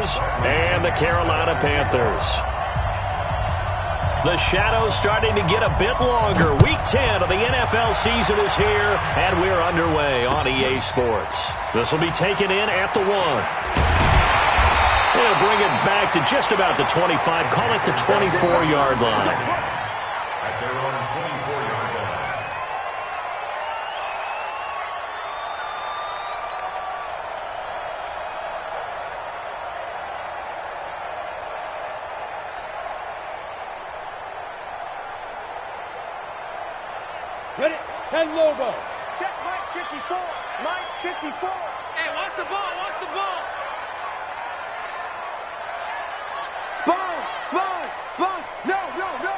Bears and the Carolina Panthers. The shadow's starting to get a bit longer. Week 10 of the NFL season is here, and we're underway on EA Sports. This will be taken in at the 1. They'll bring it back to just about the 25, call it the 24-yard line. At their own 24-yard line. Ready? 10 logo. Check Mike 54. Mike 54. Hey, what's the ball? What's the ball? Sponge! Sponge! Sponge! No, no, no!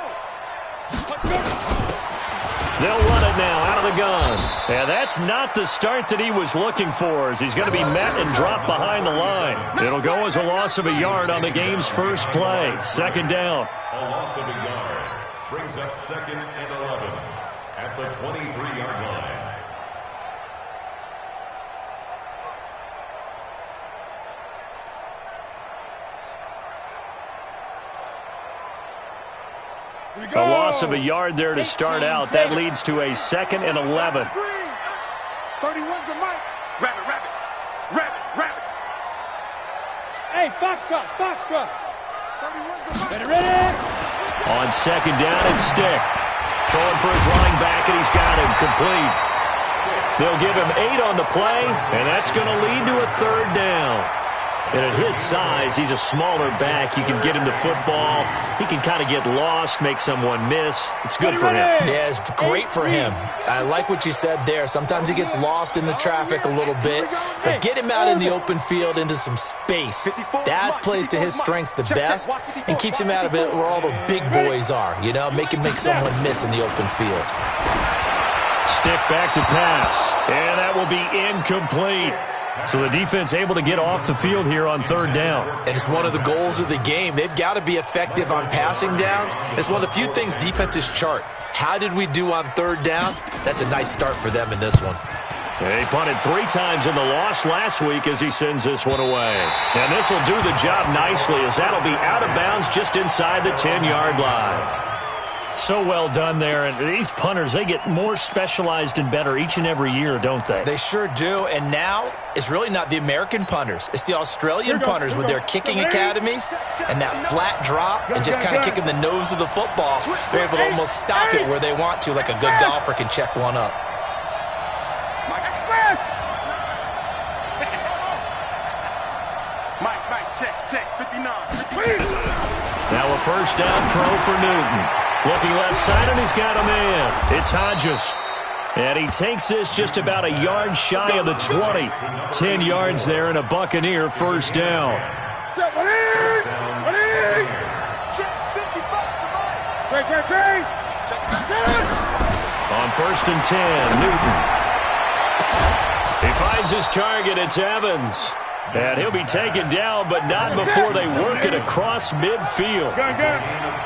They'll run it now out of the gun. And that's not the start that he was looking for, as he's going to be met and dropped behind the line. It'll go as a loss of a yard on the game's first play. Second down. A loss of a yard brings up 2nd and 11 at the 23-yard line. A loss of a yard there to start out. That leads to a 2nd and 11. 31's the mic. Rabbit, rabbit. Rabbit, rabbit. Hey, Foxtrot, Foxtrot. 31's the mic. Ready? On second down, it's Stick. Throwing for his running back, and he's got him complete. They'll give him 8 on the play, and that's going to lead to a 3rd down. And at his size, he's a smaller back. You can get him to football. He can kind of get lost, make someone miss. It's good for him. Yeah, it's great for him. I like what you said there. Sometimes he gets lost in the traffic a little bit, but get him out in the open field into some space. That plays to his strengths the best and keeps him out of it where all the big boys are, you know, make someone miss in the open field. Stick back to pass, and that will be incomplete. So the defense able to get off the field here on 3rd down. And it's one of the goals of the game. They've got to be effective on passing downs. It's one of the few things defenses chart. How did we do on 3rd down? That's a nice start for them in this one. He punted 3 times in the loss last week as he sends this one away. And this will do the job nicely, as that'll be out of bounds just inside the 10-yard line. So well done there. And these punters, they get more specialized and better each and every year, don't they? They sure do. And now it's really not the American punters. It's the Australian punters with their kicking academies and that flat drop and just kind of kicking the nose of the football. They're able to almost stop it where they want to, like a good golfer can check one up. Mike, check, 59. Now a first down throw for Newton. Looking left side, and he's got a man. It's Hodges. And he takes this just about a yard shy of the 20. 10 yards there and a Buccaneer first down. On 1st and 10, Newton. He finds his target. It's Evans. And he'll be taken down, but not before they work it across midfield.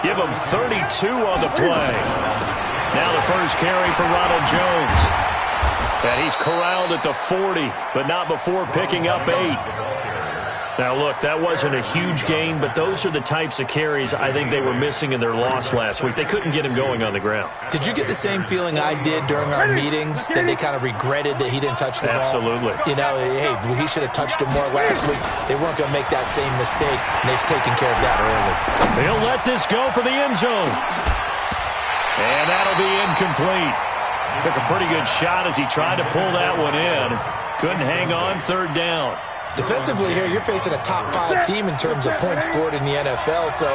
Give him 32 on the play. Now the first carry for Ronald Jones. And he's corralled at the 40, but not before picking up 8. Now, look, that wasn't a huge gain, but those are the types of carries I think they were missing in their loss last week. They couldn't get him going on the ground. Did you get the same feeling I did during our meetings, that they kind of regretted that he didn't touch the ball? Absolutely. You know, hey, he should have touched it more last week. They weren't going to make that same mistake, and they've taken care of that early. They'll let this go for the end zone. And that'll be incomplete. Took a pretty good shot as he tried to pull that one in. Couldn't hang on 3rd down. Defensively here, you're facing a top-5 team in terms of points scored in the NFL. So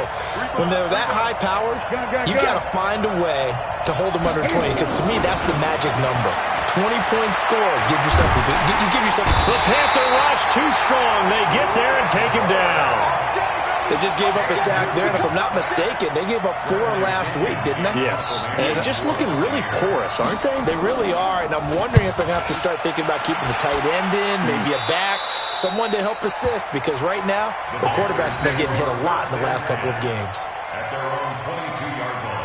when they're that high-powered, you got to find a way to hold them under 20. Because to me, that's the magic number. 20-point score gives yourself you give yourself. The Panther rush too strong. They get there and take him down. They just gave up a sack there, and if I'm not mistaken, they gave up 4 last week, didn't they? Yes. And just looking really porous, aren't they? They really are, and I'm wondering if I'm going to have to start thinking about keeping the tight end in, maybe a back, someone to help assist, because right now, the quarterback's been getting hit a lot in the last couple of games. At their own 22-yard line.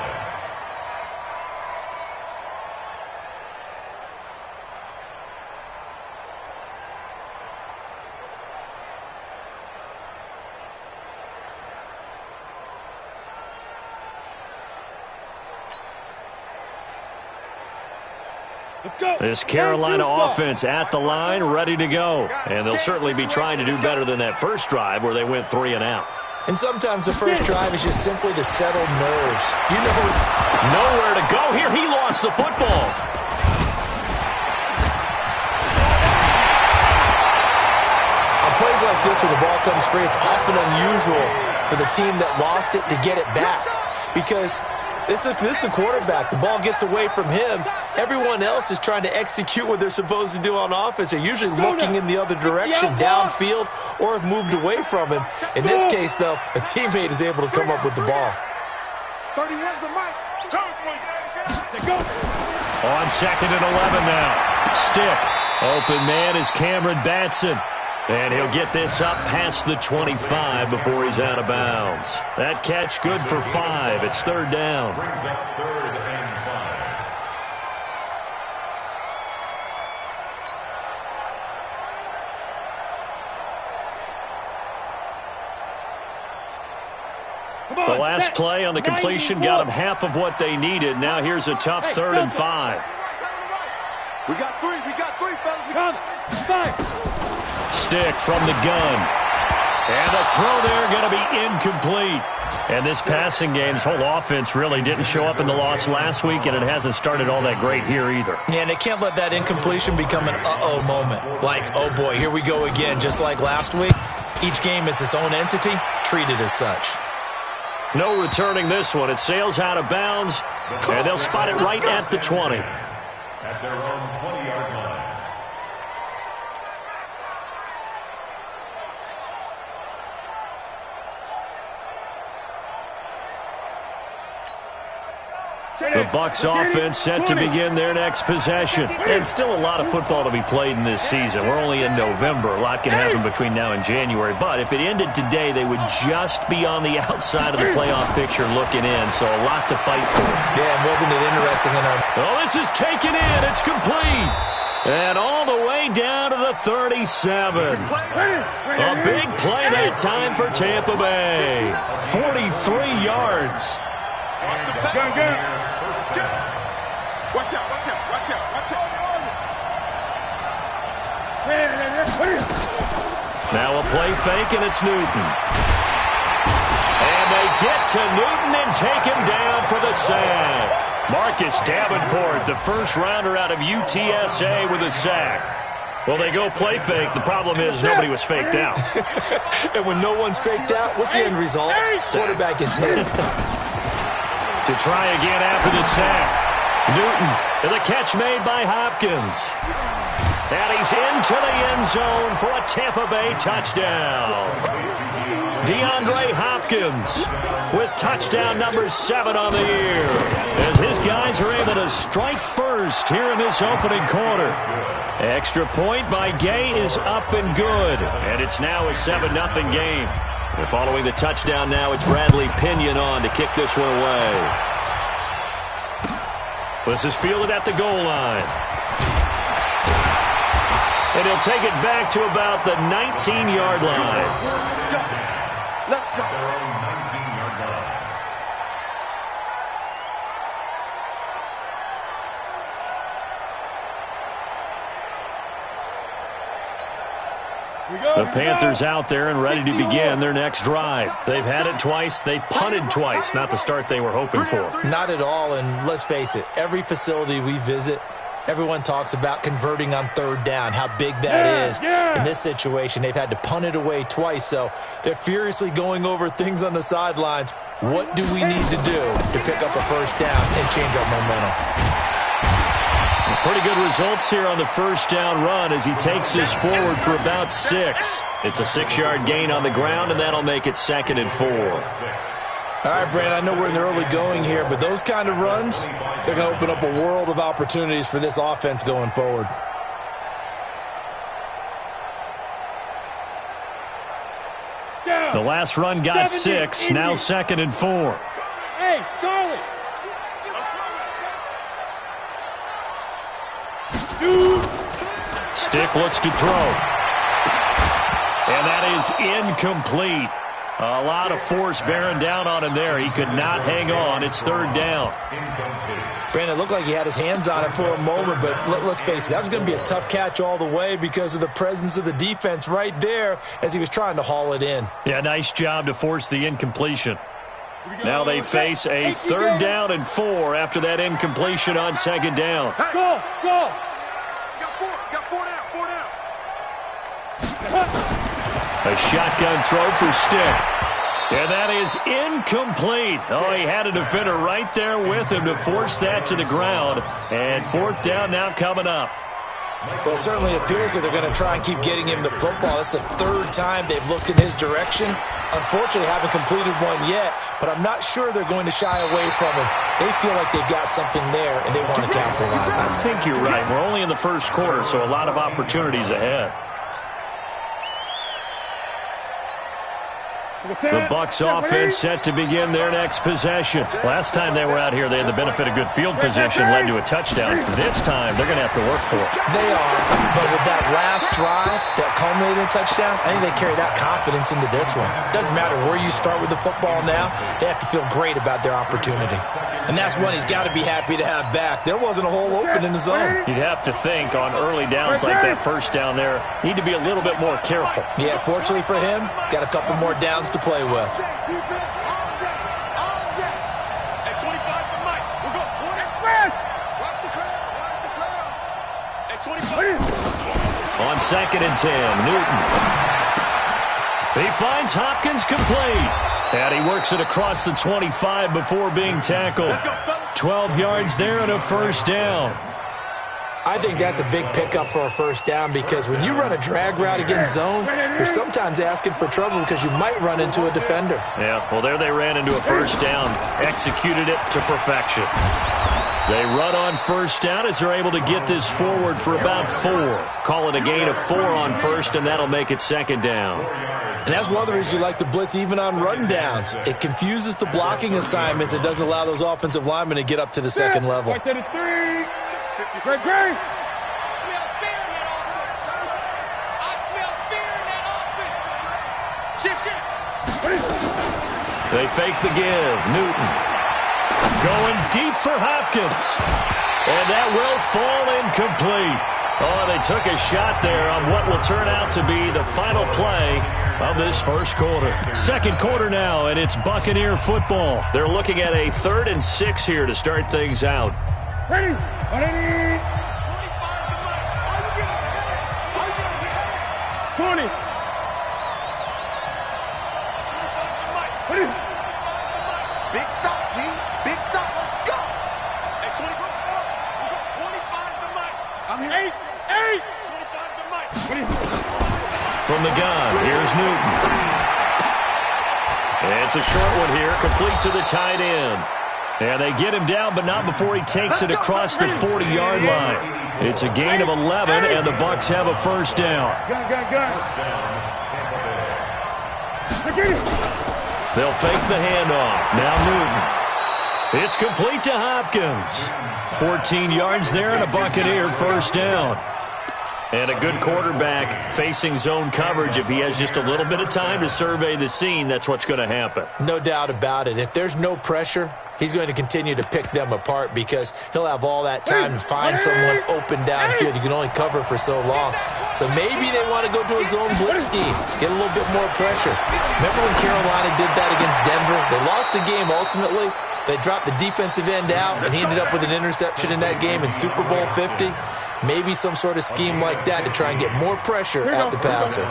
Let's go. This Carolina offense at the line, ready to go. And they'll certainly be trying to do better than that first drive where they went 3 and out. And sometimes the first drive is just simply to settle nerves. You know, nowhere to go here. He lost the football. On plays like this where the ball comes free, it's often unusual for the team that lost it to get it back. Because this is the quarterback. The ball gets away from him. Everyone else is trying to execute what they're supposed to do on offense. They're usually looking in the other direction, downfield, or have moved away from him. In this case, though, a teammate is able to come up with the ball. 31's the mic. On 2nd and 11 now. Stick. Open man is Cameron Batson. And he'll get this up past the 25 before he's out of bounds. That catch good for 5. It's 3rd down. Brings up 3rd and 5. The last play on the completion got them half of what they needed. Now here's a tough 3rd and 5. We got 3, fellas. Come. 5. Stick from the gun. And the throw there going to be incomplete. And this passing game's whole offense really didn't show up in the loss last week, and it hasn't started all that great here either. Yeah, and they can't let that incompletion become an uh-oh moment. Like, oh boy, here we go again, just like last week. Each game is its own entity, treated as such. No returning this one. It sails out of bounds, and they'll spot it right at the 20. At their own 20-yard line. The Bucs offense set to begin their next possession. And still a lot of football to be played in this season. We're only in November. A lot can happen between now and January. But if it ended today, they would just be on the outside of the playoff picture looking in. So a lot to fight for. Yeah, and wasn't it interesting in our... Well, this is taken in. It's complete. And all the way down to the 37. A big play that time for Tampa Bay. 43 yards. Watch out. Now a play fake, and it's Newton. And they get to Newton and take him down for the sack. Marcus Davenport, the first rounder out of UTSA with a sack. Well, they go play fake. The problem is nobody was faked out. And when no one's faked out, what's the end result? Quarterback gets hit. To try again after the sack. Newton, and the catch made by Hopkins. And he's into the end zone for a Tampa Bay touchdown. DeAndre Hopkins with touchdown number 7 on the year. As his guys are able to strike first here in this opening quarter. Extra point by Gay is up and good. And it's now a 7-0 game. And following the touchdown now, it's Bradley Pinion on to kick this one away. This is fielded at the goal line. And he'll take it back to about the 19-yard line. Let's go. Their own 19-yard line. The Panthers out there and ready to begin their next drive. They've had it twice. They've punted twice. Not the start they were hoping for. Not at all, and let's face it, every facility we visit, everyone talks about converting on 3rd down, how big that is. In this situation, they've had to punt it away twice, so they're furiously going over things on the sidelines. What do we need to do to pick up a 1st down and change our momentum? Pretty good results here on the 1st down run as he takes us forward for about 6. It's a 6-yard gain on the ground, and that'll make it 2nd and 4. All right, Brand, I know we're in the early going here, but those kind of runs, they're going to open up a world of opportunities for this offense going forward. The last run got 6, now 2nd and 4. Hey, Charlie. Stick looks to throw. And that is incomplete. A lot of force bearing down on him there. He could not hang on. It's third down. Brandon, it looked like he had his hands on it for a moment, but let's face it, that was going to be a tough catch all the way because of the presence of the defense right there as he was trying to haul it in. Yeah, nice job to force the incompletion. Now they face a third down and 4 after that incompletion on second down. Go, go. Got four down. A shotgun throw for Stick. And that is incomplete. Oh, he had a defender right there with him to force that to the ground. And fourth down now coming up. Well, it certainly appears that they're going to try and keep getting him the football. That's the third time they've looked in his direction. Unfortunately, haven't completed one yet, but I'm not sure they're going to shy away from him. They feel like they've got something there, and they want to capitalize on it. I think you're right. We're only in the first quarter, so a lot of opportunities ahead. The Bucs offense set to begin their next possession. Last time they were out here, they had the benefit of good field position, led to a touchdown. This time, they're going to have to work for it. They are, but with that last drive that culminated in a touchdown, I think they carry that confidence into this one. It doesn't matter where you start with the football now. They have to feel great about their opportunity. And that's one he's got to be happy to have back. There wasn't a hole open in the zone. You'd have to think on early downs like that first down there, need to be a little bit more careful. Yeah, fortunately for him, got a couple more downs to play with. Defense on deck. At 25 to Mike. We're going 20. Watch the crowds. At 25. On second and 10, Newton. He finds Hopkins complete. And he works it across the 25 before being tackled. 12 yards there and a first down. I think that's a big pickup for a first down because when you run a drag route against zone, you're sometimes asking for trouble because you might run into a defender. Yeah, well, there they ran into a first down, executed it to perfection. They run on first down as they're able to get this forward for about 4. Call it a gain of 4 on first, and that'll make it second down. And that's one of the reasons you like to blitz even on run downs. It confuses the blocking assignments. It doesn't allow those offensive linemen to get up to the second level. Right to the 3. Great. I smell fear in that offense. Shift. They fake the give. Newton going deep for Hopkins. And that will fall incomplete. Oh, they took a shot there on what will turn out to be the final play of this first quarter. Second quarter now, and it's Buccaneer football. They're looking at a 3rd and 6 here to start things out. Ready. 20. Big stop, G. Big stop. Let's go. At 25 to Mike. I'm here. 8. 25 to Mike. From the gun, here's Newton. And it's a short one here, complete to the tight end. And they get him down, but not before he takes it across the 40-yard line. It's a gain of 11, and the Bucs have a first down. They'll fake the handoff. Now Newton. It's complete to Hopkins. 14 yards there and a Buccaneer first down. And a good quarterback facing zone coverage. If he has just a little bit of time to survey the scene, that's what's going to happen. No doubt about it. If there's no pressure, he's going to continue to pick them apart because he'll have all that time to find someone open downfield. You can only cover for so long. So maybe they want to go to a zone blitz scheme, get a little bit more pressure. Remember when Carolina did that against Denver? They lost the game ultimately. They dropped the defensive end out, and he ended up with an interception in that game in Super Bowl 50. Maybe some sort of scheme like that to try and get more pressure at the passer.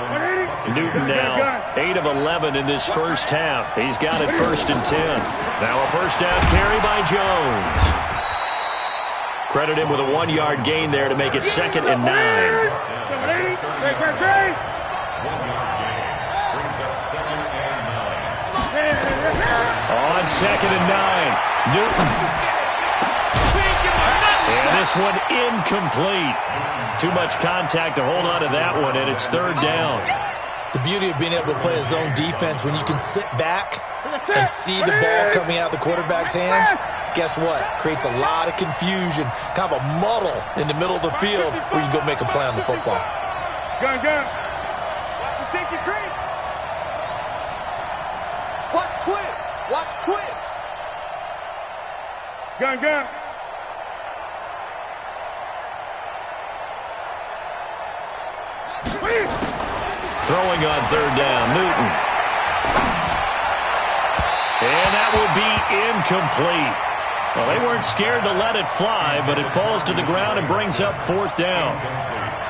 Newton now 8 of 11 in this first half. He's got it 1st and 10. Now a first down carry by Jones. Credit him with a 1-yard gain there to make it 2nd and 9. On 2nd and 9, Newton. And this one incomplete. Too much contact to hold on to that one, and it's 3rd down. The beauty of being able to play a zone defense when you can sit back and see the ball coming out of the quarterback's hands, guess what? Creates a lot of confusion, kind of a muddle in the middle of the field where you go make a play on the football. Gun. Watch the safety creep. Watch twins. Gun, gun. Throwing on third down, Newton. And that will be incomplete. Well, they weren't scared to let it fly, but it falls to the ground and brings up fourth down.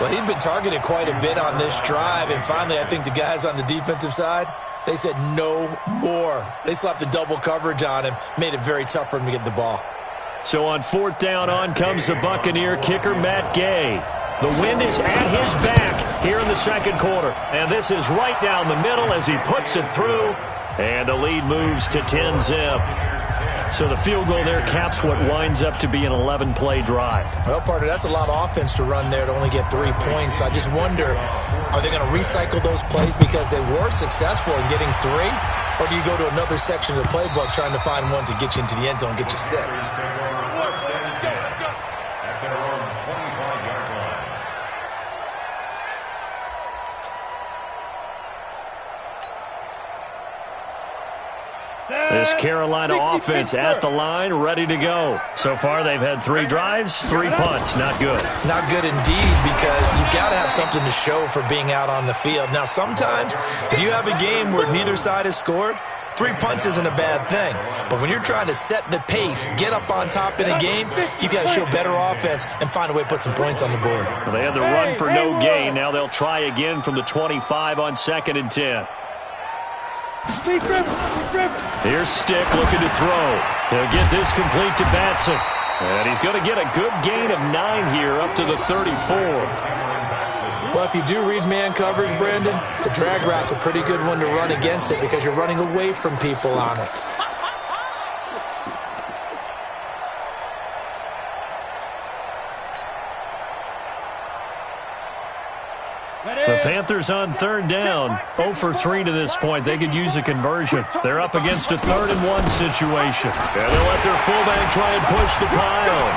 Well, he'd been targeted quite a bit on this drive, and finally I think the guys on the defensive side, they said no more. They slapped the double coverage on him, made it very tough for him to get the ball. So on fourth down, on comes the Buccaneer kicker, Matt Gay. The wind is at his back here in the second quarter. And this is right down the middle as he puts it through. And the lead moves to 10-zip. So the field goal there caps what winds up to be an 11-play drive. Well, partner, that's a lot of offense to run there to only get 3 points. So I just wonder, are they going to recycle those plays because they were successful in getting 3? Or do you go to another section of the playbook trying to find ones that get you into the end zone and get you 6? This Carolina offense at the line, ready to go. So far, they've had 3 drives, 3 punts. Not good. Not good indeed, because you've got to have something to show for being out on the field. Now, sometimes, if you have a game where neither side has scored, 3 punts isn't a bad thing. But when you're trying to set the pace, get up on top in a game, you've got to show better offense and find a way to put some points on the board. Well, they had the run for no gain. Now they'll try again from the 25 on 2nd and 10. Here's Stick looking to throw. He'll get this complete to Batson. And he's going to get a good gain of 9 here up to the 34. Well, if you do read man coverage, Brandon, the drag route's a pretty good one to run against it because you're running away from people on it. The Panthers on third down, 0 for 3 to this point. They could use a conversion. They're up against a 3rd and 1 situation. And they'll let their fullback try and push the pile.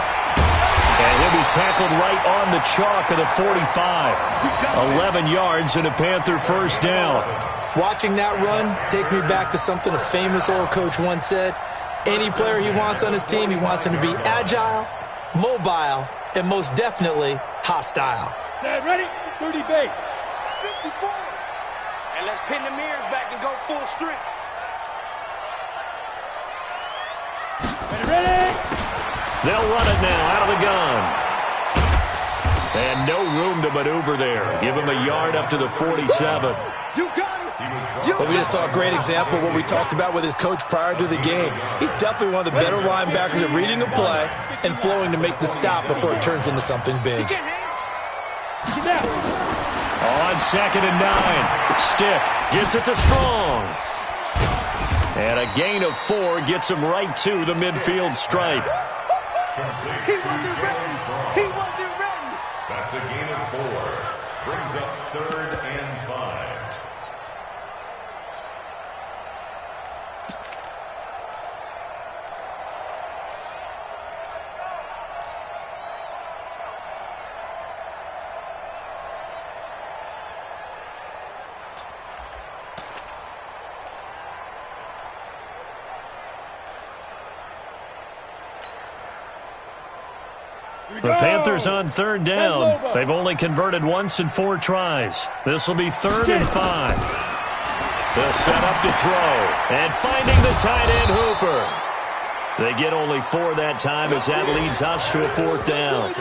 And he'll be tackled right on the chalk of the 45. 11 yards and a Panther first down. Watching that run takes me back to something a famous old coach once said. Any player he wants on his team, he wants him to be agile, mobile, and most definitely hostile. Set, ready, 30 base. 54. And let's pin the mirrors back and go full strength. Ready? They'll run it now out of the gun. And no room to maneuver there. Give him a yard up to the 47. You got it. But we just saw a great example of what we talked about with his coach prior to the game. He's definitely one of the better linebackers at reading the play and flowing to make the stop before it turns into something big. On 2nd and 9, Stick gets it to Strong. And a gain of 4 gets him right to the midfield stripe. He wasn't ready. He wasn't ready. That's a gain of 4. Brings up 3rd and 5. The Panthers on third down. They've only converted once in 4 tries. This will be 3rd and 5. They'll set up to throw. And finding the tight end, Hooper. They get only 4 that time as that leads us to a 4th down.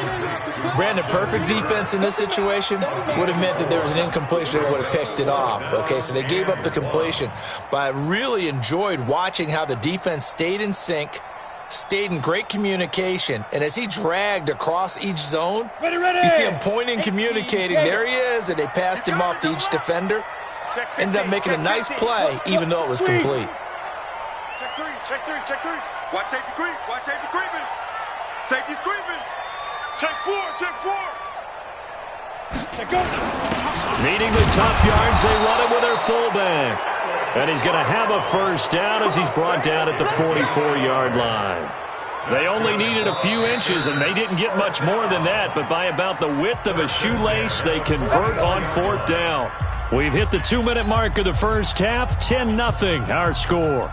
Brandon, perfect defense in this situation would have meant that there was an incompletion that would have picked it off. Okay, so they gave up the completion. But I really enjoyed watching how the defense stayed in sync, stayed in great communication, and as he dragged across each zone, you see him pointing, communicating. There he is, and they passed him off to each defender. Ended up making a nice play, even though it was complete. Check 3, check 3, check 3. Watch safety creep, watch safety creeping. Safety's creeping. Check 4, check 4. Check go. Needing the tough yards, they run it with their fullback. And he's going to have a first down as he's brought down at the 44-yard line. They only needed a few inches, and they didn't get much more than that. But by about the width of a shoelace, they convert on 4th down. We've hit the 2-minute mark of the first half, 10-0 our score.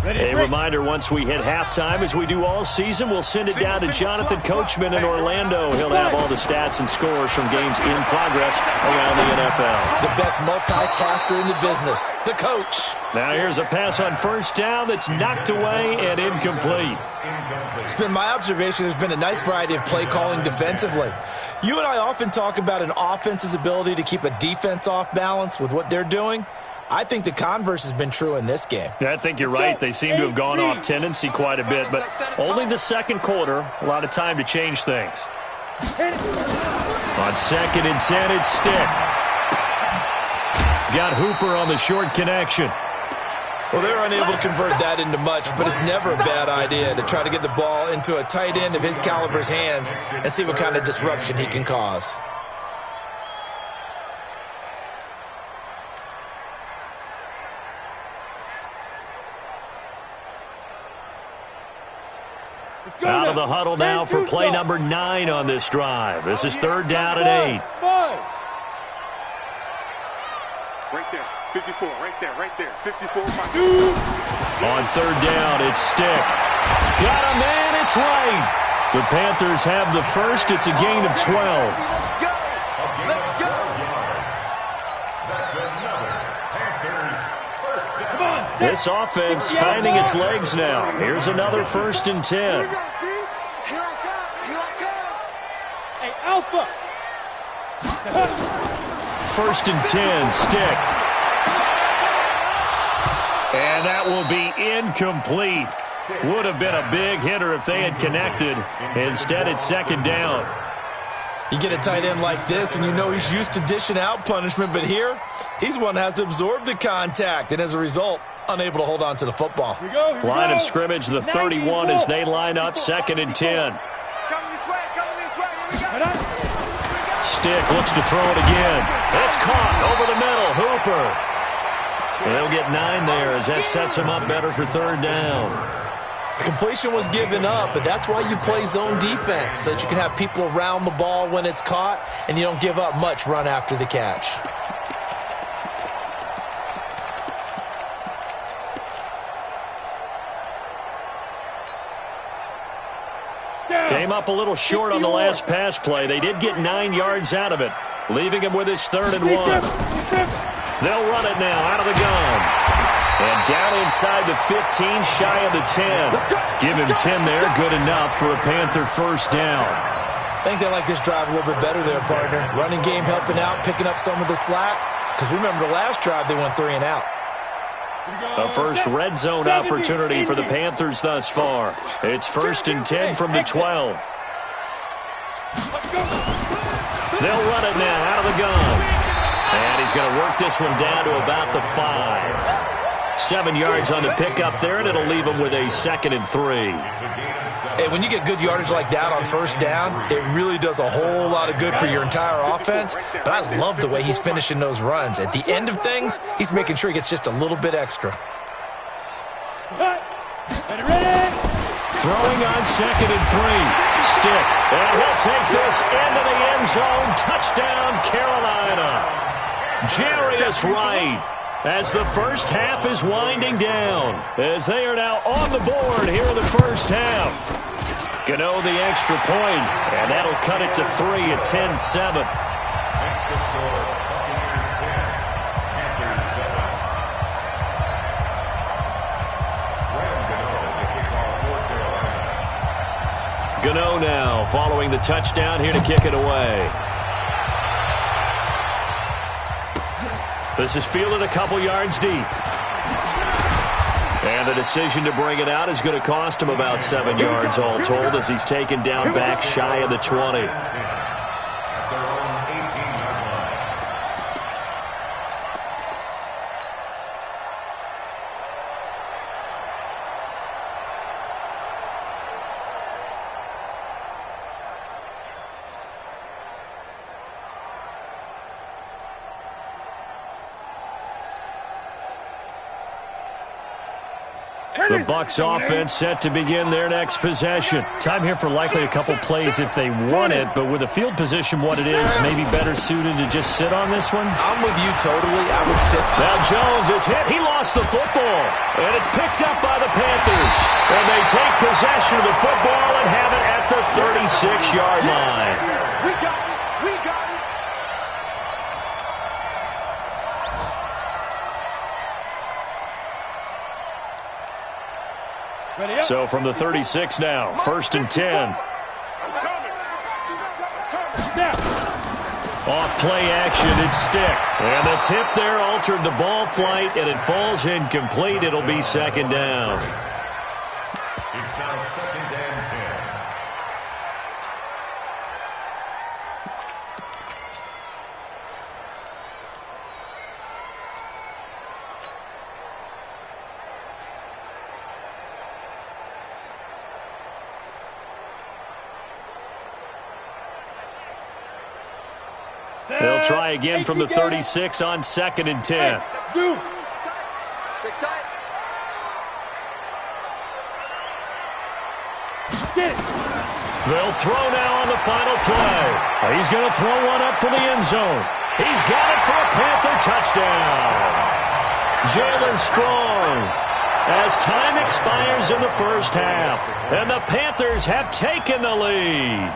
A reminder, once we hit halftime, as we do all season, we'll send it down to Jonathan Coachman in Orlando. He'll have all the stats and scores from games in progress around the NFL. The best multitasker in the business, the coach. Now here's a pass on first down that's knocked away and incomplete. It's been my observation there's been a nice variety of play calling defensively. You and I often talk about an offense's ability to keep a defense off balance with what they're doing. I think the converse has been true in this game. I think you're right. They seem to have gone off tendency quite a bit, but only the second quarter, a lot of time to change things. On 2nd and 10, it's Stick. He's got Hooper on the short connection. Well, they're unable to convert that into much, but it's never a bad idea to try to get the ball into a tight end of his caliber's hands and see what kind of disruption he can cause. Out of the huddle now for play number 9 on this drive. This is 3rd down and 8. Right there, 54, right there, 54. On 3rd down, it's Stick. Got a man, it's right. The Panthers have the first. It's a gain of 12. Let's go! Let's go! That's another Panthers first down. Come on, This offense finding its legs now. Here's another 1st and 10. Here I come. Hey, Alpha. 1st and 10, Stick. And that will be incomplete. Would have been a big hitter if they had connected. Instead, it's 2nd down. You get a tight end like this, and you know he's used to dishing out punishment, but here, he's one that has to absorb the contact, and as a result, unable to hold on to the football. Here we go. Line of scrimmage, the 31 as they line up, 2nd and 10. Coming this way, here we go. Stick looks to throw it again. It's caught over the middle. Hooper. They'll get 9 there as that sets him up better for 3rd down. The completion was given up, but that's why you play zone defense, so that you can have people around the ball when it's caught, and you don't give up much run after the catch. Came up a little short on the last pass play. They did get 9 yards out of it, leaving him with his 3rd and 1. They'll run it now out of the gun. And down inside the 15, shy of the 10. Give him 10 there, good enough for a Panther 1st down. I think they like this drive a little bit better there, partner. Running game helping out, picking up some of the slack. Because remember, the last drive they went 3 and out. A first red zone opportunity for the Panthers thus far. It's 1st and 10 from the 12. They'll run it now out of the gun. And he's going to work this one down to about the 5. 7 yards on the pickup there, and it'll leave him with a 2nd and 3. Hey, when you get good yardage like that on 1st down, it really does a whole lot of good for your entire offense. But I love the way he's finishing those runs. At the end of things, he's making sure he gets just a little bit extra. Throwing on 2nd and 3. Stick. And he'll take this into the end zone. Touchdown, Carolina. Jarius Wright. As the first half is winding down, as they are now on the board here in the first half. Gano the extra point, and that'll cut it to 3 at 10-7. Makes the score Buccaneers 10, Panthers 7. Graham Gano to kick off for Carolina. Gano now following the touchdown here to kick it away. This is fielded a couple yards deep. And the decision to bring it out is going to cost him about 7 yards all told as he's taken down back shy of the 20. At their own 18-yard line. The Bucs offense set to begin their next possession. Time here for likely a couple plays if they want it, but with the field position what it is, maybe better suited to just sit on this one? I'm with you totally. I would sit. Now Jones is hit. He lost the football, and it's picked up by the Panthers. And they take possession of the football and have it at the 36-yard line. We got it. We got it. So from the 36 now, 1st and 10. Off play action, it's Stick. And the tip there altered the ball flight, and it falls incomplete. It'll be 2nd down. It's now 2nd and 10. They'll try again from the 36 on 2nd and 10. They'll throw now on the final play. He's going to throw one up for the end zone. He's got it for a Panther touchdown. Jalen Strong, as time expires in the first half, and the Panthers have taken the lead.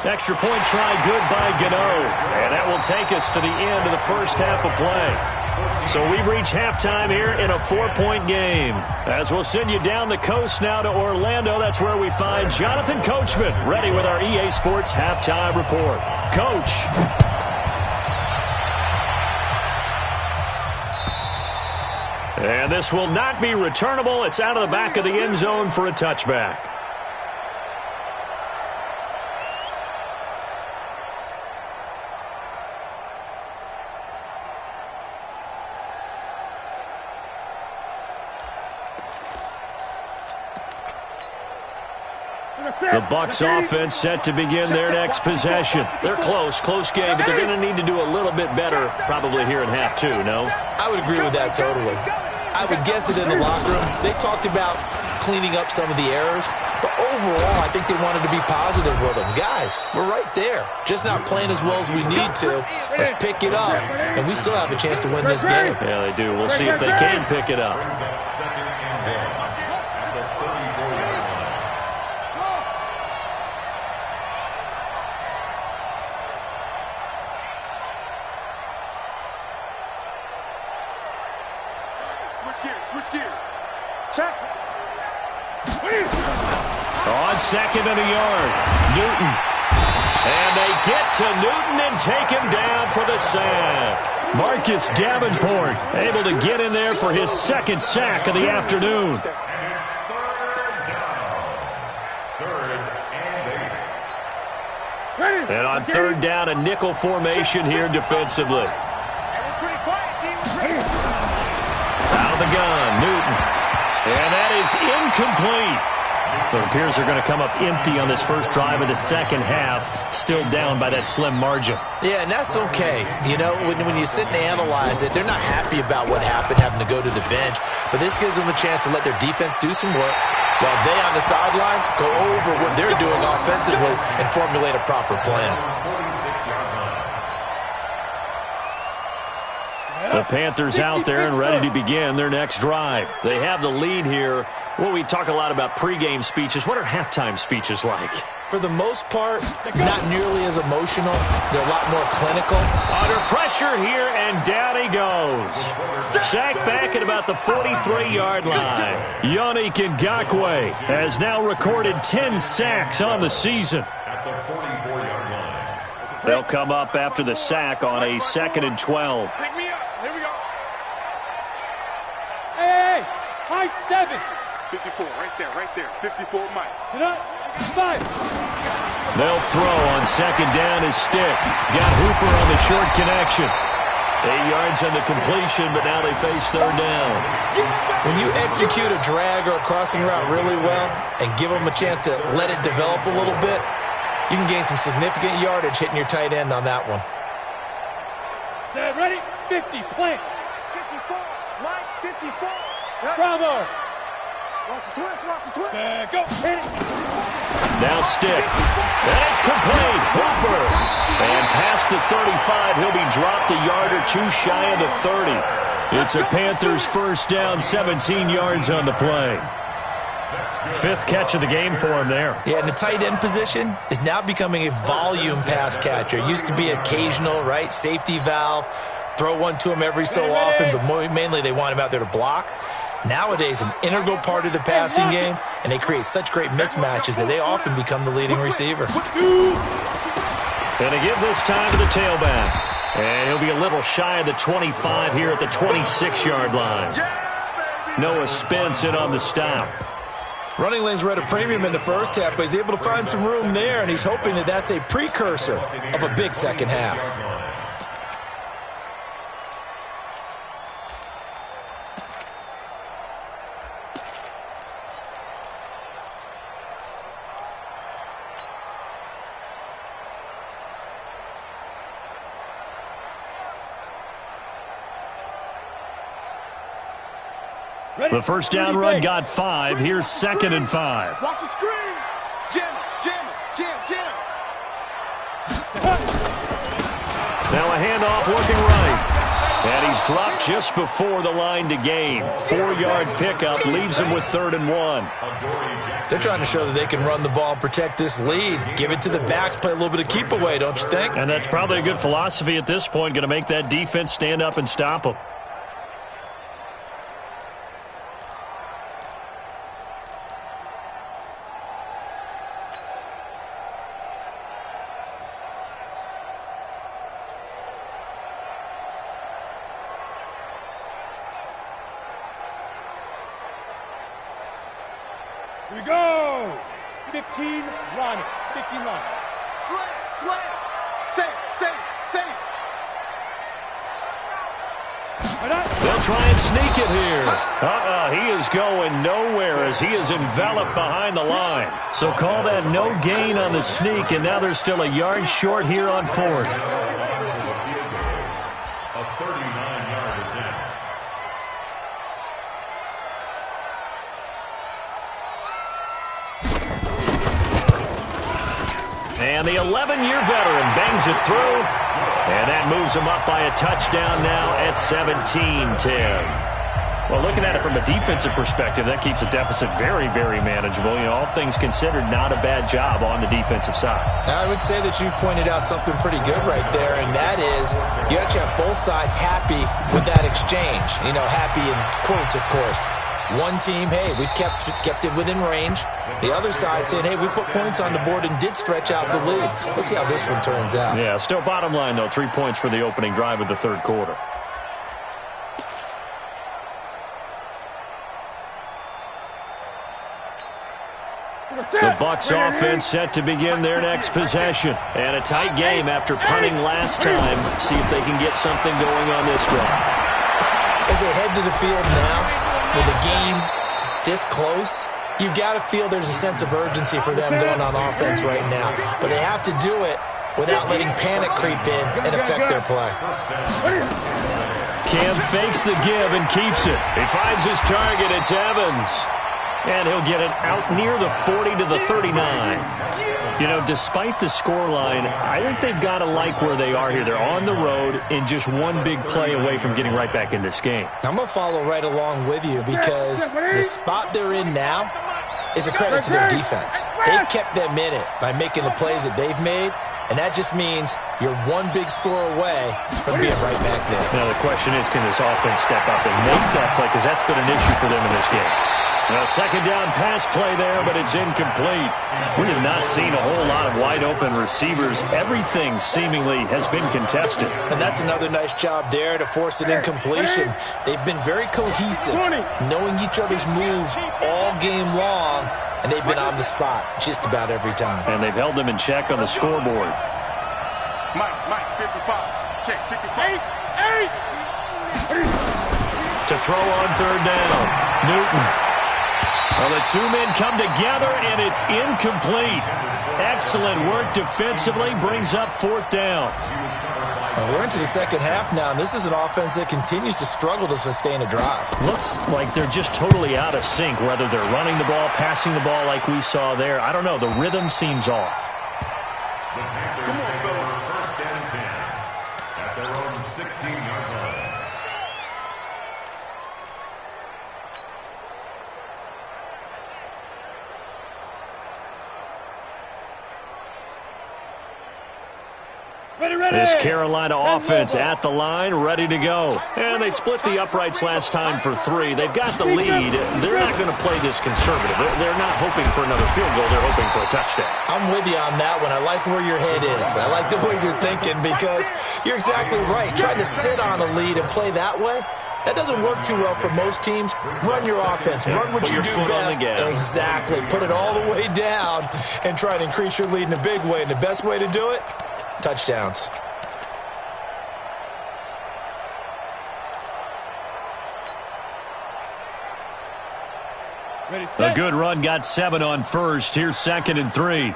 Extra point try good by Gano, and that will take us to the end of the first half of play. So we've reached halftime here in a 4-point game. As we'll send you down the coast now to Orlando, that's where we find Jonathan Coachman, ready with our EA Sports halftime report. Coach. And this will not be returnable. It's out of the back of the end zone for a touchback. The Bucs offense set to begin their next possession. They're close game, but they're going to need to do a little bit better probably here in half 2, no? I would agree with that totally. I would guess it in the locker room. They talked about cleaning up some of the errors, but overall I think they wanted to be positive with them. Guys, we're right there. Just not playing as well as we need to. Let's pick it up, and we still have a chance to win this game. Yeah, they do. We'll see if they can pick it up. Switch gears. Check. On 2nd and a yard, Newton. And they get to Newton and take him down for the sack. Marcus Davenport able to get in there for his 2nd sack of the afternoon. And on 3rd down, a nickel formation here defensively. Out of the gun, Newton. And that is incomplete. It appears they're going to come up empty on this first drive of the second half, still down by that slim margin. Yeah, and that's okay. You know, when you sit and analyze it, they're not happy about what happened, having to go to the bench. But this gives them a chance to let their defense do some work while they on the sidelines go over what they're doing offensively and formulate a proper plan. The Panthers out there and ready to begin their next drive. They have the lead here. Well, we talk a lot about pregame speeches. What are halftime speeches like? For the most part, not nearly as emotional. They're a lot more clinical. Under pressure here, and down he goes. Sacked back at about the 43-yard line. Yannick Ngakoue has now recorded 10 sacks on the season. At the 44-yard line. They'll come up after the sack on a 2nd and 12. Pick me up. Here we go. Hey, high 7. 54, right there. 54, Mike. Sit up. 5. They'll throw on 2nd down his Stick. He's got Hooper on the short connection. 8 yards on the completion, but now they face 3rd down. When you execute a drag or a crossing route really well and give them a chance to let it develop a little bit, you can gain some significant yardage hitting your tight end on that one. Set, ready, 50, plant. 54. Bravo. Go. Now stick. And it's complete. Hooper. And past the 35, he'll be dropped a yard or two shy of the 30. It's a Panthers first down, 17 yards on the play. Fifth catch of the game for him there. Yeah, and the tight end position is now becoming a volume pass catcher. It used to be occasional, right? Safety valve. Throw one to him every so often, but mainly they want him out there to block. Nowadays, an integral part of the passing game, and they create such great mismatches that they often become the leading receiver. And to give this time to the tailback. And he'll be a little shy of the 25 here at the 26-yard line. Noah Spence in on the stop. Running lanes were at a premium in the first half, but he's able to find some room there, and he's hoping that that's a precursor of a big second half. The first down run got 5. Here's 2nd and 5. Watch the screen. Jam, jam, jam, jam. Now a handoff looking right. And he's dropped just before the line to gain. 4-yard pickup leaves him with 3rd and 1. They're trying to show that they can run the ball and protect this lead. Give it to the backs, play a little bit of keep away, don't you think? And that's probably a good philosophy at this point. Going to make that defense stand up and stop them. Here we go. 15 run. 15 run. Slam. Save. They'll try and sneak it here. He is going nowhere as he is enveloped behind the line. So call that no gain on the sneak, and now they're still a yard short here on 4th. A 39-yard attempt. And the 11-year veteran bangs it through. And that moves him up by a touchdown now at 17-10. Well, looking at it from a defensive perspective, that keeps the deficit very, very manageable. You know, all things considered, not a bad job on the defensive side. I would say that you've pointed out something pretty good right there, and that is you actually have both sides happy with that exchange. You know, happy in quotes, of course. One team, hey, we've kept it within range. The other side saying, hey, we put points on the board and did stretch out the lead. Let's see how this one turns out. Yeah, still bottom line, though, 3 points for the opening drive of the third quarter. The Bucs offense set to begin their next possession. And a tight game after punting last time. See if they can get something going on this drive. As they head to the field now, with the game this close, you've got to feel there's a sense of urgency for them going on offense right now. But they have to do it without letting panic creep in and affect their play. Cam fakes the give and keeps it. He finds his target. It's Evans. And he'll get it out near the 40 to the 39. You know, despite the scoreline, I think they've got to like where they are here. They're on the road and just one big play away from getting right back in this game. I'm going to follow right along with you because the spot they're in now is a credit to their defense. They've kept them in it by making the plays that they've made, and that just means you're one big score away from being right back there. Now, the question is, can this offense step up and make that play? Because that's been an issue for them in this game. A second down pass play there, but it's incomplete. We have not seen a whole lot of wide-open receivers. Everything seemingly has been contested. And that's another nice job there to force an incompletion. They've been very cohesive, knowing each other's moves all game long, and they've been on the spot just about every time. And they've held them in check on the scoreboard. Mike, 55. Check, 55. To throw on third down, Newton. Well, the two men come together, and it's incomplete. Excellent work defensively, brings up fourth down. We're into the second half now, and this is an offense that continues to struggle to sustain a drive. Looks like they're just totally out of sync, whether they're running the ball, passing the ball like we saw there. I don't know. The rhythm seems off. The Panthers take over first and 10 at their own 16-yard line. This Carolina offense at the line, ready to go. And they split the uprights last time for 3. They've got the lead. They're not going to play this conservative. They're not hoping for another field goal. They're hoping for a touchdown. I'm with you on that one. I like where your head is. I like the way you're thinking because you're exactly right. Trying to sit on a lead and play that way, that doesn't work too well for most teams. Run your offense. Run what you do best. Exactly. Put it all the way down and try to increase your lead in a big way. And the best way to do it, touchdowns. A good run got 7 on first. Here's 2nd and 3.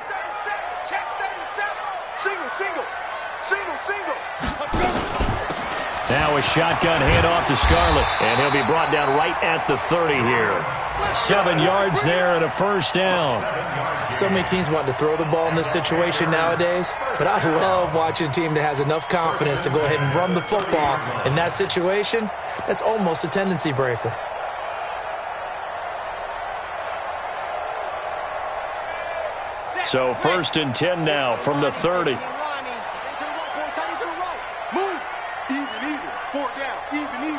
Now a shotgun handoff to Scarlett, and he'll be brought down right at the 30 here. 7 yards there and a first down. So many teams want to throw the ball in this situation nowadays, but I love watching a team that has enough confidence to go ahead and run the football. In that situation, that's almost a tendency breaker. So 1st and 10 now from the 30. Move. Even. 4 down. Even.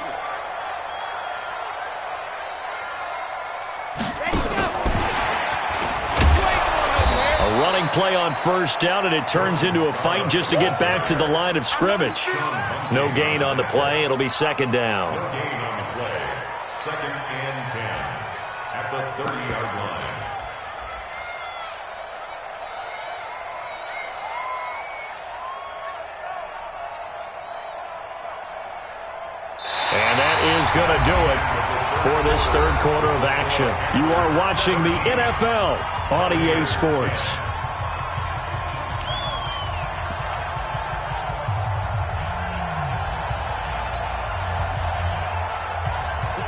A running play on first down, and it turns into a fight just to get back to the line of scrimmage. No gain on the play. It'll be 2nd down. No gain on the play. 2nd and 10 at the 30-yard line. And that is going to do it for this 3rd quarter of action. You are watching the NFL on EA Sports.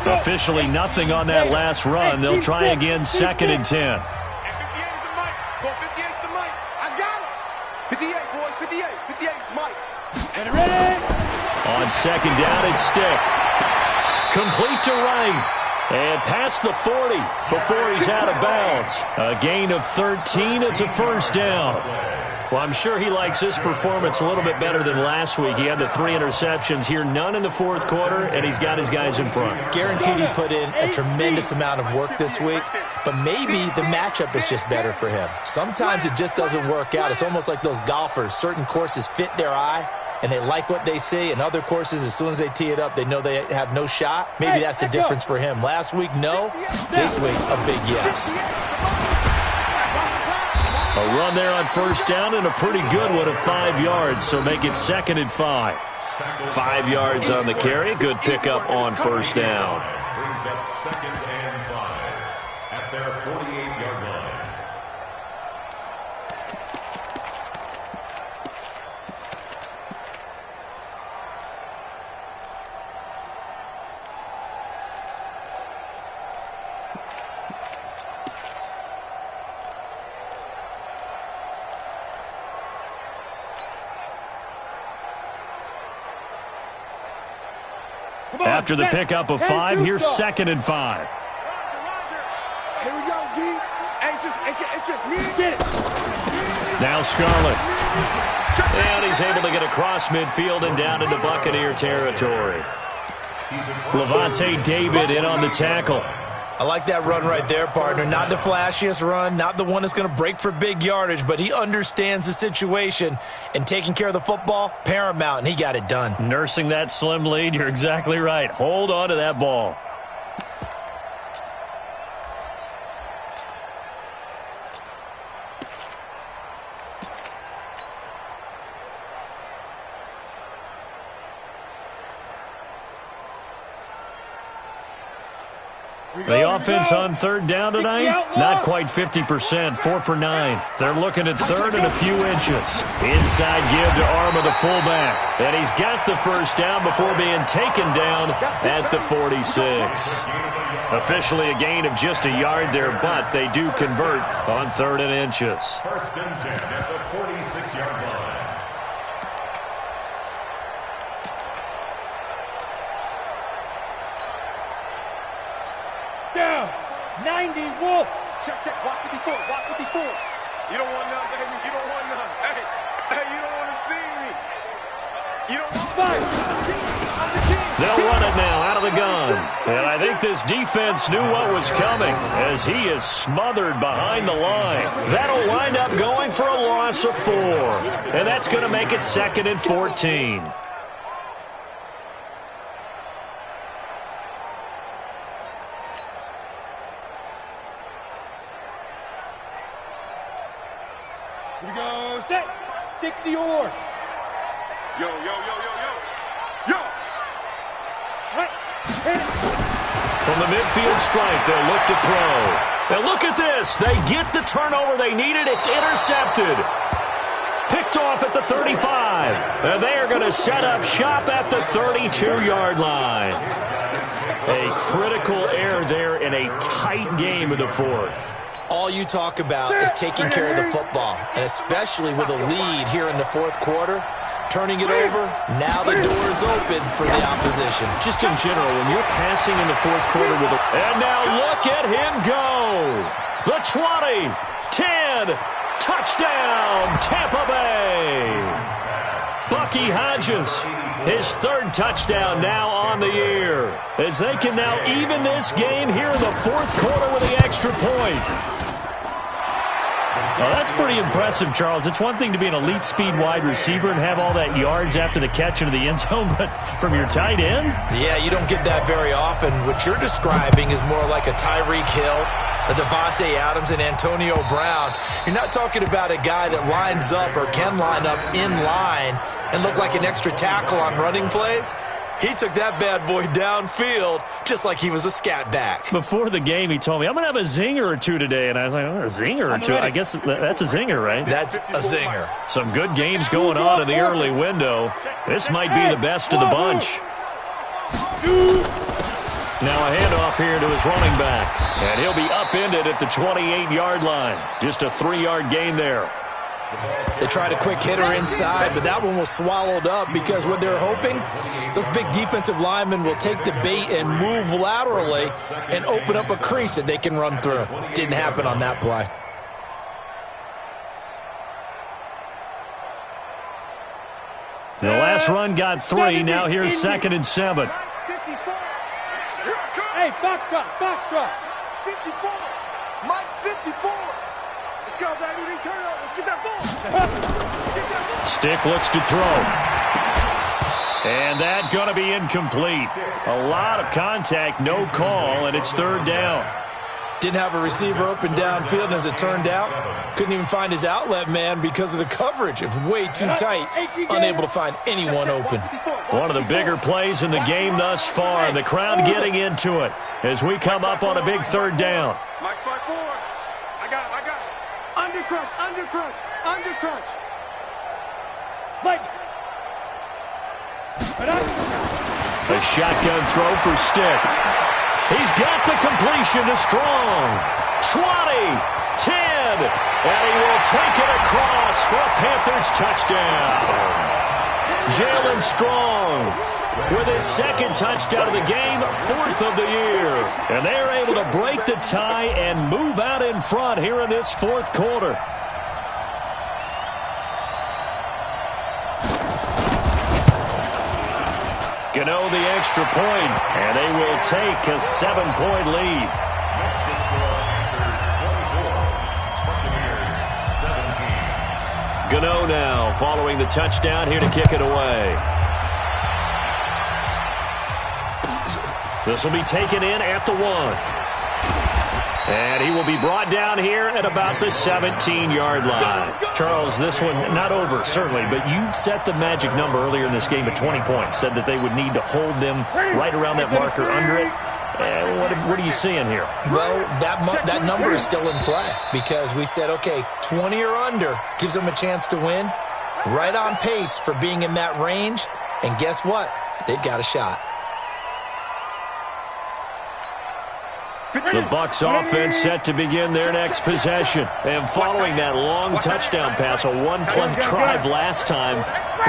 Officially nothing on that last run. They'll try again 2nd and 10. 58 is the mic. I got it. 58, boys. 58 is Mike. And ready? On 2nd down, it's Stick. Complete to right. And past the 40 before he's out of bounds. A gain of 13. It's a first down. Well, I'm sure he likes this performance a little bit better than last week. He had the 3 interceptions here, none in the 4th quarter, and he's got his guys in front. Guaranteed he put in a tremendous amount of work this week, but maybe the matchup is just better for him. Sometimes it just doesn't work out. It's almost like those golfers. Certain courses fit their eye, and they like what they see, and other courses, as soon as they tee it up, they know they have no shot. Maybe that's the difference for him. Last week, no. This week, a big yes. A run there on first down and a pretty good one of 5 yards, so make it 2nd and 5. 5 yards on the carry. Good pickup on first down. Brings up 2nd and 5 at their 48-yard line. After the pickup of 5, here's 2nd and 5. Here we go, D. It's just me. Get it. Now Scarlett. And he's able to get across midfield and down into Buccaneer territory. Levante David in on the tackle. I like that run right there, partner. Not the flashiest run, not the one that's going to break for big yardage, but he understands the situation, and taking care of the football, paramount, and he got it done. Nursing that slim lead, you're exactly right. Hold on to that ball. The offense on third down tonight, not quite 50%, 4 for 9. They're looking at third and a few inches. Inside give to Arma, the fullback. And he's got the first down before being taken down at the 46. Officially a gain of just a yard there, but they do convert on third and inches. First and 10 at the 46-yard line. Down. 90, Wolf. Check, check. Watch 54. Watch 54. You don't want none, baby. You don't want none. Hey, you don't want to see me. You don't want fight. They'll run it now out of the gun. And I think this defense knew what was coming as he is smothered behind the line. That'll wind up going for a loss of 4. And that's going to make it 2nd and 14. Here we go. Set. 60 or. Yo. Right. From the midfield strike, they'll look to throw. And look at this. They get the turnover they needed. It's intercepted. Picked off at the 35. And they are going to set up shop at the 32-yard line. A critical error there in a tight game of the fourth. All you talk about is taking care of the football, and especially with a lead here in the fourth quarter, turning it over, now the door is open for the opposition. Just in general, when you're passing in the fourth quarter with a... And now look at him go. The 20, 10, touchdown, Tampa Bay. Bucky Hodges, his 3rd touchdown now on the year, as they can now even this game here in the fourth quarter with the extra point. Well, that's pretty impressive, Charles. It's one thing to be an elite speed wide receiver and have all that yards after the catch into the end zone, but from your tight end? Yeah, you don't get that very often. What you're describing is more like a Tyreek Hill, a Devontae Adams, and Antonio Brown. You're not talking about a guy that lines up or can line up in line and look like an extra tackle on running plays. He took that bad boy downfield just like he was a scat back. Before the game, he told me, I'm going to have a zinger or two today. And I was like, oh, a zinger or two? I guess that's a zinger, right? That's a zinger. Some good games going on in the early window. This might be the best of the bunch. Now a handoff here to his running back. And he'll be upended at the 28-yard line. Just a 3-yard gain there. They tried a quick hitter inside, but that one was swallowed up because what they're hoping, those big defensive linemen will take the bait and move laterally and open up a crease that they can run through. Didn't happen on that play. The last run got 3. Now here's 2nd and 7. Hey, Foxtrot. 54. Mike 54. Let's go, baby. They turn over. Get that ball. Stick looks to throw. And that going to be incomplete. A lot of contact, no call, and it's 3rd down. Didn't have a receiver open downfield, and as it turned out, couldn't even find his outlet man because of the coverage. It was way too tight, unable to find anyone open. One of the bigger plays in the game thus far, and the crowd getting into it as we come up on a big 3rd down. Mike's by 4. I got it. Undercrunch. Lightning. A shotgun throw for Stick. He's got the completion to Strong. 20, 10, and he will take it across for a Panthers touchdown. Jalen Strong with his 2nd touchdown of the game, 4th of the year. And they're able to break the tie and move out in front here in this 4th quarter. Gano the extra point, and they will take a 7-point lead. Next to score, Panthers 24, Buccaneers 17. Gano now following the touchdown here to kick it away. This will be taken in at the 1. And he will be brought down here at about the 17-yard line. Charles, this one not over, certainly, but you set the magic number earlier in this game at 20 points, said that they would need to hold them right around that marker under it. What are you seeing here? Well, that number is still in play because we said, okay, 20 or under gives them a chance to win. Right on pace for being in that range. And guess what? They've got a shot. The Bucs offense set to begin their next possession. And following that long touchdown pass, a one-play drive last time,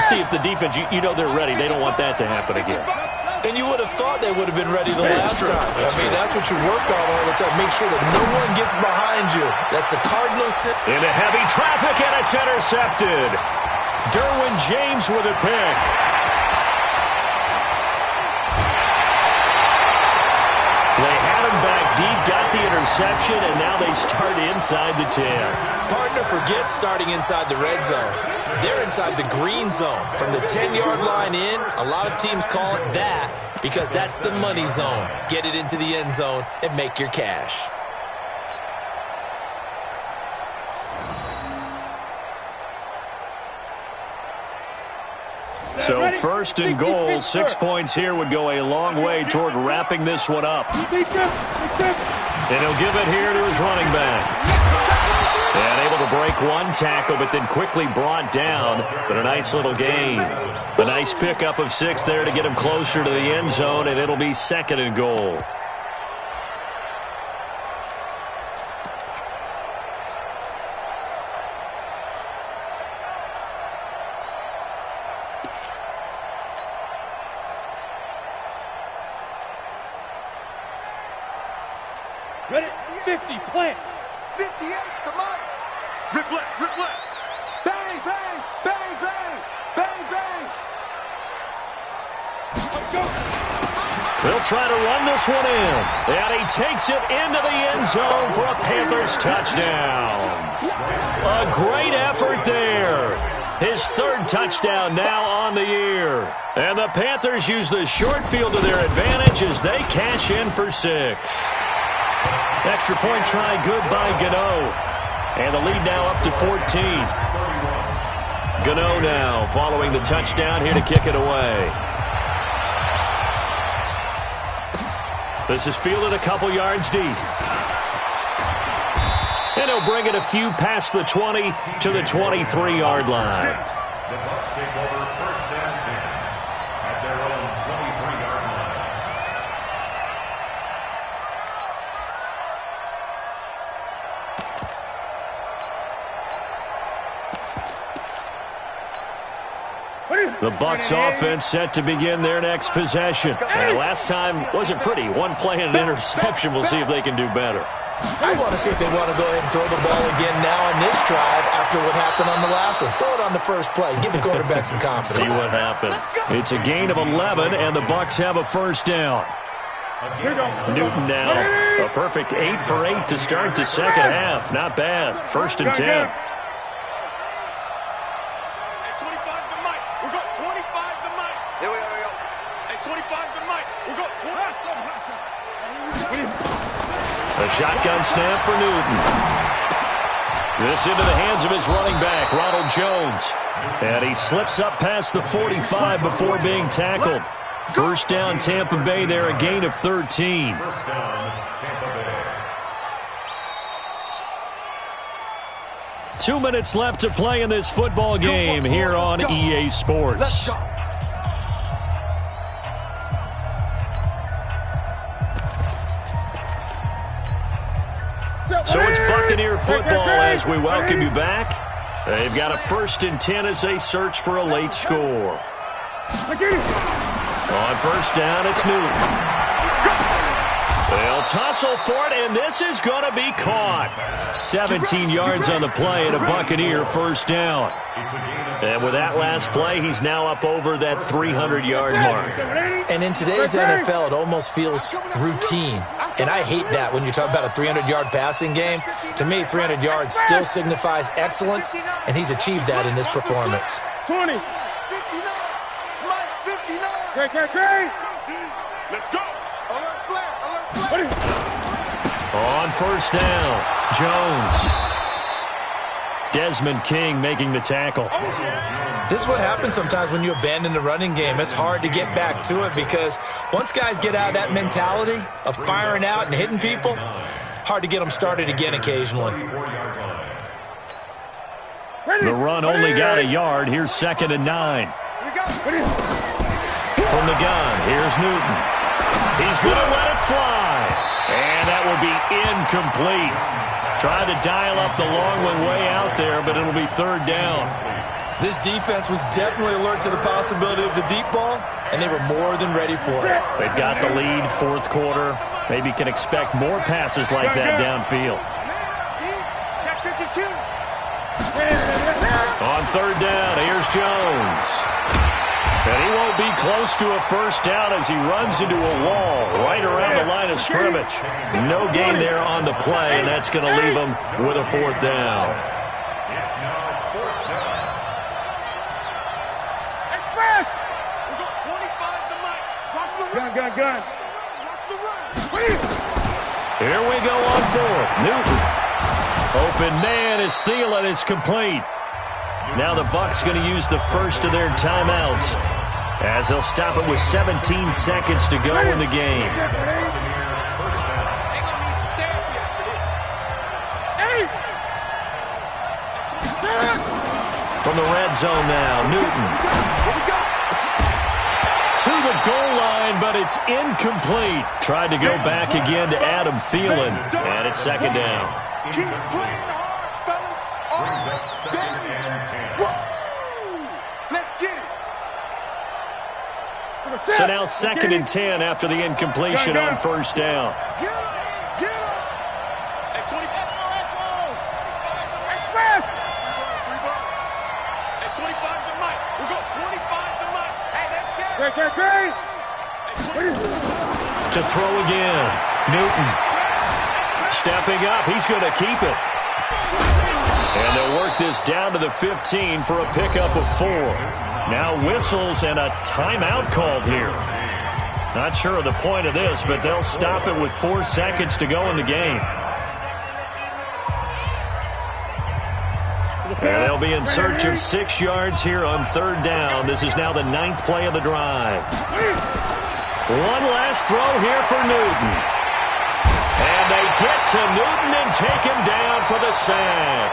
see if the defense, you know they're ready. They don't want that to happen again. And you would have thought they would have been ready the last time. That's what you work on all the time. Make sure that no one gets behind you. That's the Cardinals. Into heavy traffic, and it's intercepted. Derwin James with a pick. They had him back deep, got the interception, and now they start inside the 10. Partner forgets starting inside the red zone. They're inside the green zone. From the 10-yard line in, a lot of teams call it that because that's the money zone. Get it into the end zone and make your cash. So first and goal, 6 points here would go a long way toward wrapping this one up. And he'll give it here to his running back. And able to break one tackle, but then quickly brought down. But a nice little gain. A nice pickup of 6 there to get him closer to the end zone, and it'll be second and goal. Ready? 50, plant. 58, come on. Rip left, rip left. Bang, bang, bang, bang, bang, bang. Let's go. They'll try to run this one in. And he takes it into the end zone for a Panthers touchdown. A great effort there. His third touchdown now on the year. And the Panthers use the short field to their advantage as they cash in for 6. Extra point try good by Gano. And the lead now up to 14. Gano now following the touchdown here to kick it away. This is fielded a couple yards deep. And he'll bring it a few past the 20 to the 23-yard line. The Bucs take over first and 10 at their own 23-yard line. The Bucs offense set to begin their next possession. And last time wasn't pretty. One play and an interception. We'll see if they can do better. I want to see if they want to go ahead and throw the ball again now on this drive after what happened on the last one. Throw it on the first play. Give the quarterback some confidence. See what happens. It's a gain of 11, and the Bucs have a first down. Newton now. A perfect 8 for 8 to start the second half. Not bad. First and 10. A shotgun snap for Newton. This into the hands of his running back, Ronald Jones. And he slips up past the 45 before being tackled. First down, Tampa Bay there, a gain of 13. First down, Tampa Bay. 2 minutes left to play in this football game here on EA Sports. So it's Buccaneer football as we welcome you back. They've got a first and 10 as they search for a late score. On first down, it's Newton. They'll tussle for it, and this is going to be caught. 17 yards on the play and a Buccaneer first down. And with that last play, he's now up over that 300-yard mark. And in today's NFL, it almost feels routine. And I hate that when you talk about a 300-yard passing game. To me, 300 yards still signifies excellence, and he's achieved that in this performance. 20. 59. Great. Let's go. Alert flare. On first down, Jones. Desmond King making the tackle. This is what happens sometimes when you abandon the running game. It's hard to get back to it because once guys get out of that mentality of firing out and hitting people, hard to get them started again occasionally. The run only got a yard. Here's 2nd and 9. From the gun, here's Newton. He's going to let it fly. And that will be incomplete. Tried to dial up the long one way out there, but it'll be 3rd down. This defense was definitely alert to the possibility of the deep ball, and they were more than ready for it. They've got the lead, 4th quarter. Maybe can expect more passes like that downfield. On 3rd down, here's Jones. And he won't be close to a 1st down as he runs into a wall right around the line of scrimmage. No gain there on the play, and that's going to leave him with a 4th down. It's now 4th down. Express! We got 25 to Mike. Watch the run. Gun. Watch the run. Here we go on 4th. Newton. Open man is Thielen. It's complete. Now the Bucs going to use the first of their timeouts as they'll stop it with 17 seconds to go in the game. From the red zone now, Newton. To the goal line, but it's incomplete. Tried to go back again to Adam Thielen, and it's 2nd down. Keep playing hard, fellas. Brings up 2nd and 10. Let's get it. So now 2nd and 10 after the incompletion on 1st down. Get him. At 25. Express. At 25 to Mike. We go 25 to Mike. Hey, let's get it. To throw again. Newton. Stepping up. He's going to keep it. And they'll work this down to the 15 for a pickup of 4. Now whistles and a timeout called here. Not sure of the point of this, but they'll stop it with 4 seconds to go in the game. And they'll be in search of 6 yards here on 3rd down. This is now the 9th play of the drive. One last throw here for Newton. And they get to Newton and take him down for the sack.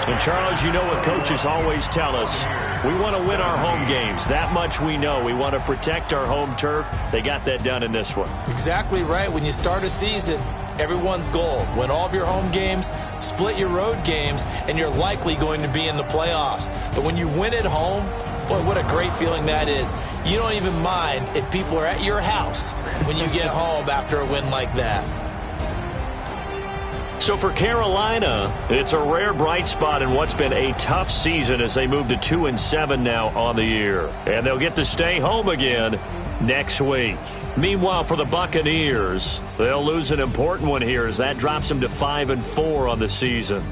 And, Charles, you know what coaches always tell us. We want to win our home games. That much we know. We want to protect our home turf. They got that done in this one. Exactly right. When you start a season, everyone's goal. Win all of your home games, split your road games, and you're likely going to be in the playoffs. But when you win at home, boy, what a great feeling that is. You don't even mind if people are at your house when you get home after a win like that. So for Carolina, it's a rare bright spot in what's been a tough season as they move to 2-7 now on the year. And they'll get to stay home again next week. Meanwhile, for the Buccaneers, they'll lose an important one here as that drops them to 5-4 on the season.